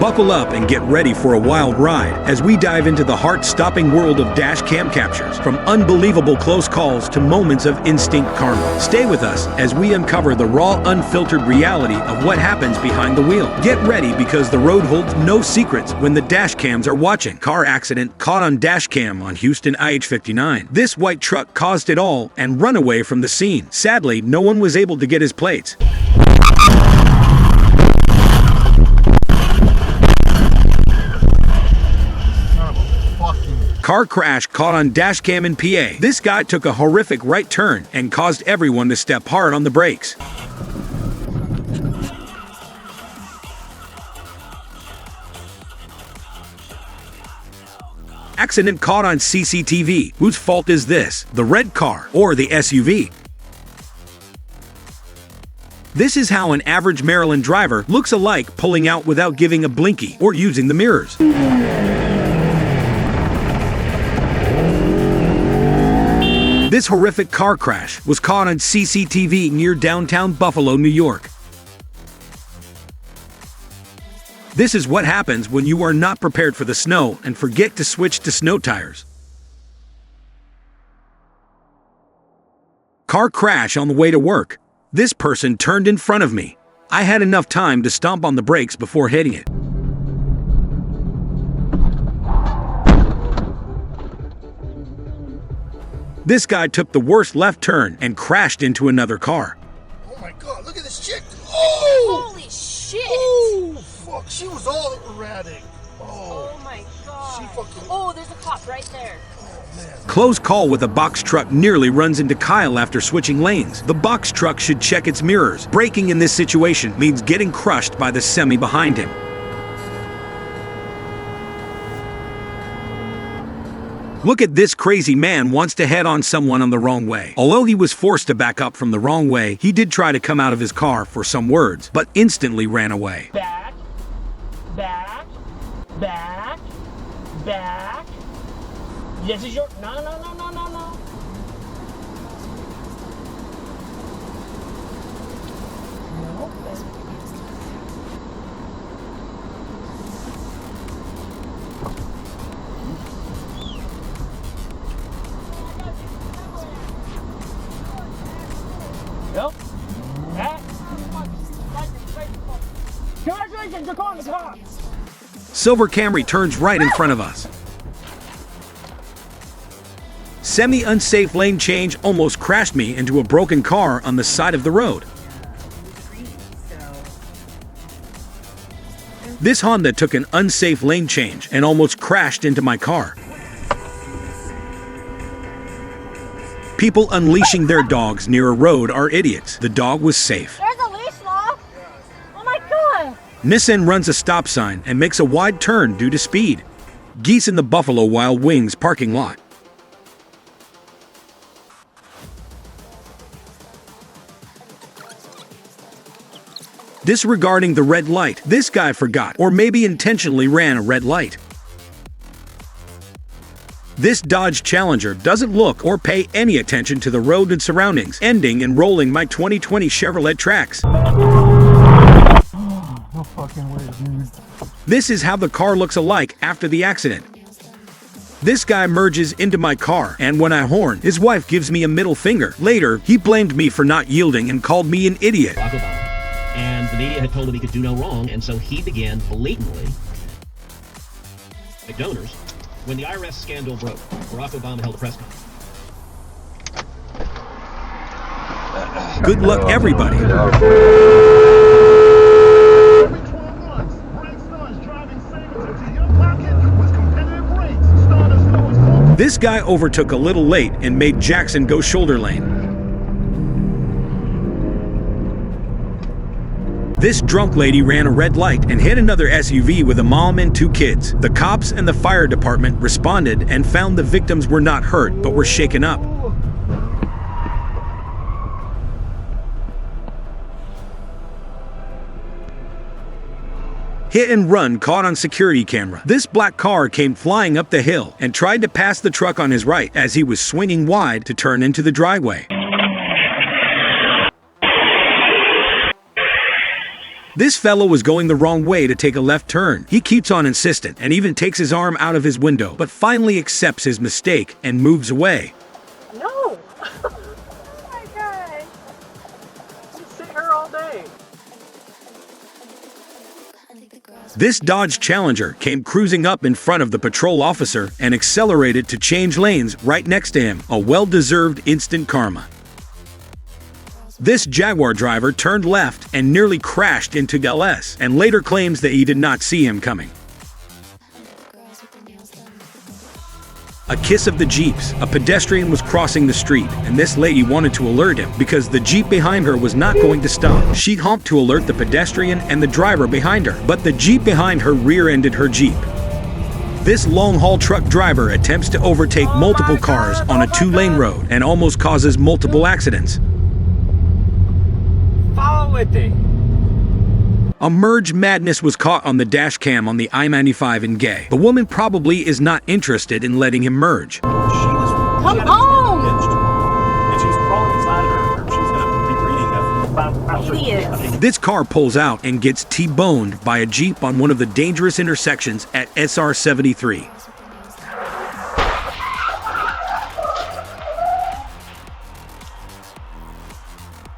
Buckle up and get ready for a wild ride as we dive into the heart-stopping world of dash cam captures, from unbelievable close calls to moments of instinct karma. Stay with us as we uncover the raw, unfiltered reality of what happens behind the wheel. Get ready, because the road holds no secrets when the dash cams are watching. Car accident caught on dash cam on Houston IH-59. This white truck caused it all and run away from the scene. Sadly, no one was able to get his plates. Car crash caught on dash cam in PA. This guy took a horrific right turn and caused everyone to step hard on the brakes. Accident caught on CCTV. Whose fault is this? The red car or the SUV? This is how an average Maryland driver looks alike, pulling out without giving a blinky or using the mirrors. This horrific car crash was caught on CCTV near downtown Buffalo, New York. This is what happens when you are not prepared for the snow and forget to switch to snow tires. Car crash on the way to work. This person turned in front of me. I had enough time to stomp on the brakes before hitting it. This guy took the worst left turn and crashed into another car. Oh my god, look at this chick! Oh! Holy shit! Oh, fuck, she was all erratic. Oh my god. She fucking... Oh, there's a cop right there. Oh, man. Close call with a box truck nearly runs into Kyle after switching lanes. The box truck should check its mirrors. Braking in this situation means getting crushed by the semi behind him. Look at this crazy man wants to head on someone on the wrong way. Although he was forced to back up from the wrong way, he did try to come out of his car for some words, but instantly ran away. Back, back, back, back. This is your... No. Yep. Congratulations, you're calling the cops. Silver Camry turns right in front of us. Semi-unsafe lane change almost crashed me into a broken car on the side of the road. This Honda took an unsafe lane change and almost crashed into my car. People unleashing their dogs near a road are idiots. The dog was safe. There's a leash law. Oh my god. Nissan runs a stop sign and makes a wide turn due to speed. Geese in the Buffalo Wild Wings parking lot. Disregarding the red light. This guy forgot, or maybe intentionally ran a red light. This Dodge Challenger doesn't look or pay any attention to the road and surroundings, ending and rolling my 2020 Chevrolet Trax. No fucking way, dude. This is how the car looks alike after the accident. This guy merges into my car, and when I horn, his wife gives me a middle finger. Later, he blamed me for not yielding and called me an idiot. Barack Obama. And the media had told him he could do no wrong, and so he began blatantly donors. When the IRS scandal broke, Barack Obama held a press conference. Good luck, everybody. Every 12 months, brand stars driving savings into your pocket with competitive rates. Stardust knows. This guy overtook a little late and made Jackson go shoulder lane. This drunk lady ran a red light and hit another SUV with a mom and two kids. The cops and the fire department responded and found the victims were not hurt but were shaken up. Hit and run caught on security camera. This black car came flying up the hill and tried to pass the truck on his right as he was swinging wide to turn into the driveway. This fellow was going the wrong way to take a left turn. He keeps on insisting and even takes his arm out of his window, but finally accepts his mistake and moves away. No! Oh my god. You sit here all day. This Dodge Challenger came cruising up in front of the patrol officer and accelerated to change lanes right next to him, a well-deserved instant karma. This Jaguar driver turned left and nearly crashed into LS, and later claims that he did not see him coming. A kiss of the Jeeps. A pedestrian was crossing the street, and this lady wanted to alert him because the Jeep behind her was not going to stop. She honked to alert the pedestrian and the driver behind her, but the Jeep behind her rear-ended her Jeep. This long-haul truck driver attempts to overtake multiple cars on a two-lane road and almost causes multiple accidents. Follow with it. A merge madness was caught on the dash cam on the I-95 in Gay. The woman probably is not interested in letting him merge. Come on! And she's crawling inside her. She's going to be breeding Idiot. This car pulls out and gets T-boned by a Jeep on one of the dangerous intersections at SR 73.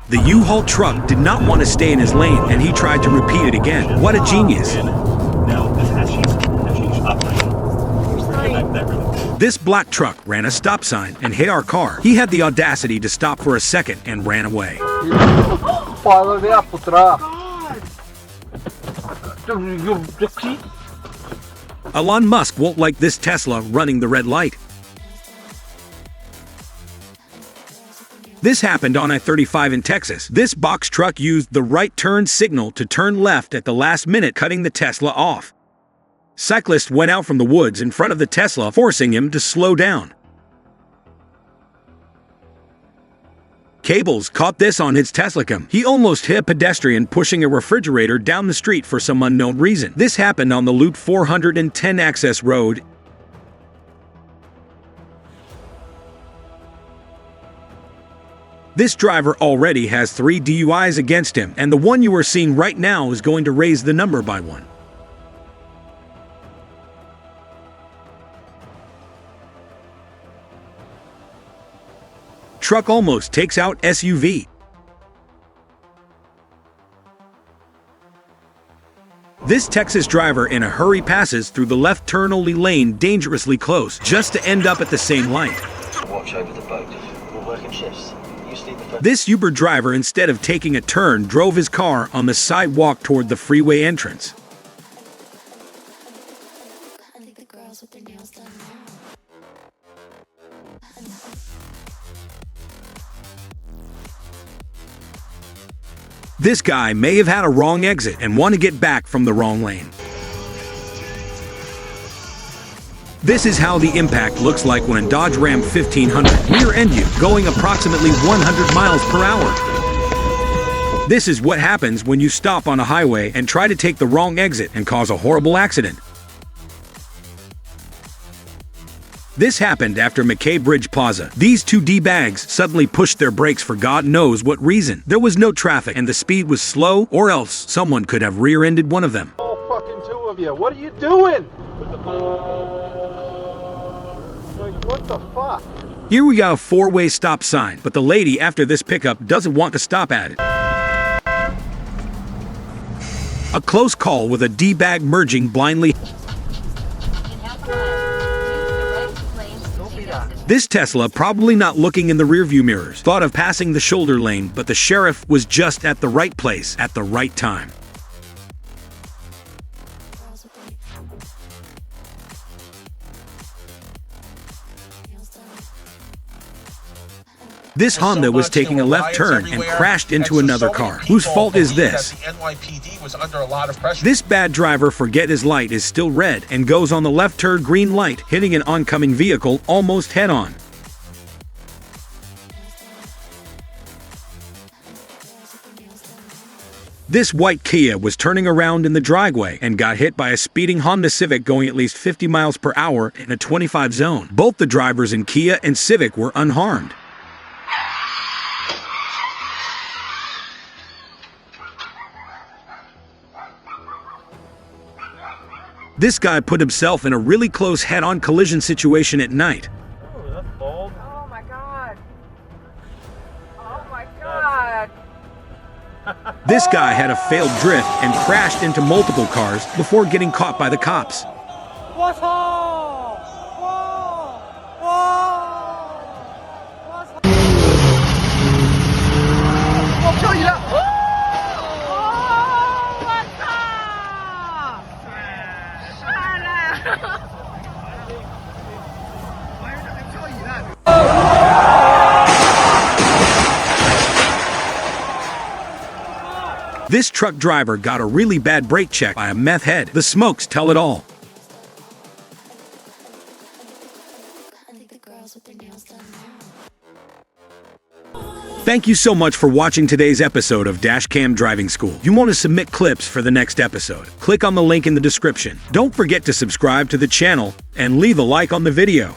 The U-Haul truck did not want to stay in his lane, and he tried to repeat it again. What a genius. Now, as she's operating, that really. This black truck ran a stop sign and hit our car. He had the audacity to stop for a second and ran away. Elon Musk won't like this Tesla running the red light. This happened on I-35 in Texas. This box truck used the right turn signal to turn left at the last minute, cutting the Tesla off. Cyclist went out from the woods in front of the Tesla, forcing him to slow down. Cables caught this on his Teslacam. He almost hit a pedestrian pushing a refrigerator down the street for some unknown reason. This happened on the Loop 410 access road. This driver already has 3 DUIs against him, and the one you are seeing right now is going to raise the number by 1. Truck almost takes out SUV. This Texas driver in a hurry passes through the left turn-only lane dangerously close, just to end up at the same light. Watch over the boat. We're working shifts. This Uber driver, instead of taking a turn, drove his car on the sidewalk toward the freeway entrance. This guy may have had a wrong exit and want to get back from the wrong lane. This is how the impact looks like when a Dodge Ram 1500 rear-end you, going approximately 100 miles per hour. This is what happens when you stop on a highway and try to take the wrong exit and cause a horrible accident. This happened after McKay Bridge Plaza. These 2 D-bags suddenly pushed their brakes for God knows what reason. There was no traffic and the speed was slow, or else someone could have rear-ended one of them. All fucking 2 of you, what are you doing? Like, what the fuck? Here we got a 4-way stop sign, but the lady after this pickup doesn't want to stop at it. A close call with a D-bag merging blindly. This Tesla, probably not looking in the rearview mirrors, thought of passing the shoulder lane, but the sheriff was just at the right place at the right time. This Honda was taking a left turn and crashed into another car. Whose fault is this? This bad driver forget his light is still red and goes on the left turn green light, hitting an oncoming vehicle almost head-on. This white Kia was turning around in the driveway and got hit by a speeding Honda Civic going at least 50 miles per hour in a 25 zone. Both the drivers in Kia and Civic were unharmed. This guy put himself in a really close head-on collision situation at night. Oh, that's bold. Oh my god. Oh my god. This guy had a failed drift and crashed into multiple cars before getting caught by the cops. This truck driver got a really bad brake check by a meth head. The smokes tell it all. Thank you so much for watching today's episode of Dashcam Driving School. If you want to submit clips for the next episode, click on the link in the description. Don't forget to subscribe to the channel and leave a like on the video.